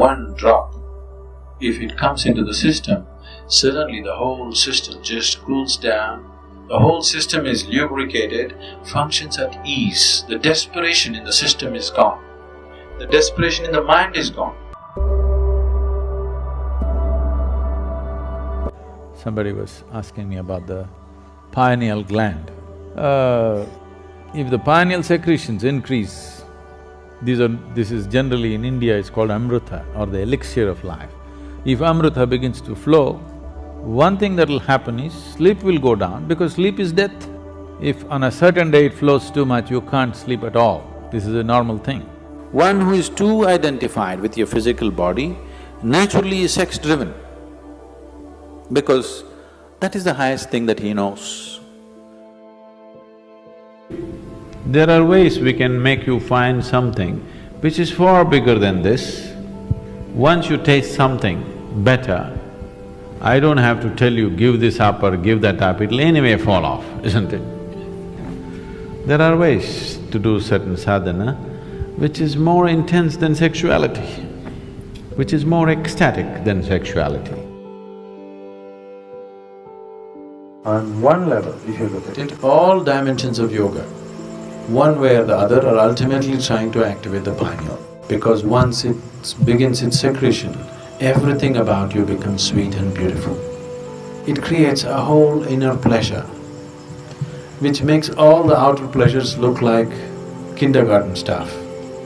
one drop, if it comes into the system, suddenly the whole system just cools down, the whole system is lubricated, functions at ease, the desperation in the system is gone, the desperation in the mind is gone. Somebody was asking me about the pineal gland. If the pineal secretions increase, this is generally in India, it's called amrita or the elixir of life. If amrita begins to flow, one thing that will happen is sleep will go down because sleep is death. If on a certain day it flows too much, you can't sleep at all. This is a normal thing. One who is too identified with your physical body naturally is sex-driven because that is the highest thing that he knows. There are ways we can make you find something which is far bigger than this. Once you taste something better, I don't have to tell you, give this up or give that up, it'll anyway fall off, isn't it? There are ways to do certain sadhana which is more intense than sexuality, which is more ecstatic than sexuality. On one level, if you look at it, all dimensions of yoga, one way or the other, are ultimately trying to activate the pineal. Because once it begins its secretion, everything about you becomes sweet and beautiful. It creates a whole inner pleasure, which makes all the outer pleasures look like kindergarten stuff.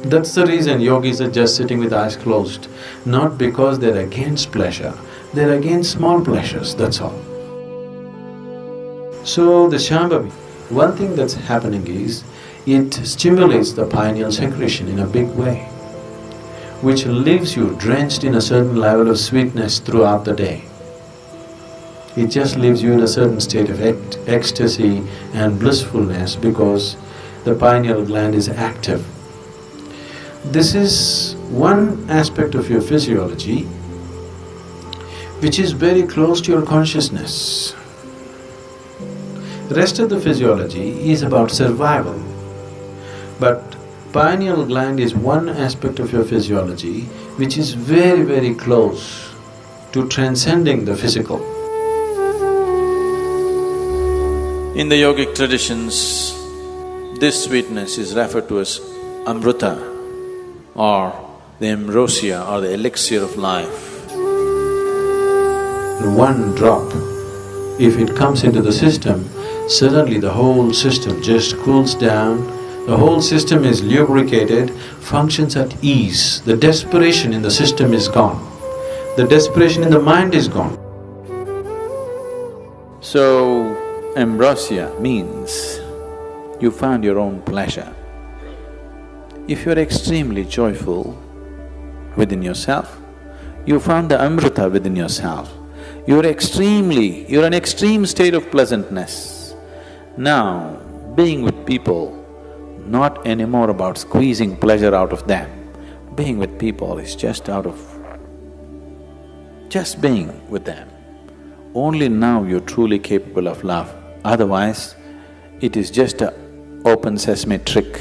That's the reason yogis are just sitting with eyes closed, not because they're against pleasure, they're against small pleasures, that's all. So the Shambhavi, one thing that's happening is, it stimulates the pineal secretion in a big way, which leaves you drenched in a certain level of sweetness throughout the day. It just leaves you in a certain state of ecstasy and blissfulness because the pineal gland is active. This is one aspect of your physiology which is very close to your consciousness. The rest of the physiology is about survival, but pineal gland is one aspect of your physiology which is very, very close to transcending the physical. In the yogic traditions, this sweetness is referred to as amrita or the ambrosia or the elixir of life. One drop, if it comes into the system, suddenly the whole system just cools down, the whole system is lubricated, functions at ease, the desperation in the system is gone, the desperation in the mind is gone. So, ambrosia means you found your own pleasure. If you're extremely joyful within yourself, you found the amrita within yourself. You're an extreme state of pleasantness. Now, being with people, not anymore about squeezing pleasure out of them. Being with people is just being with them. Only now you're truly capable of love. Otherwise, it is just a open sesame trick.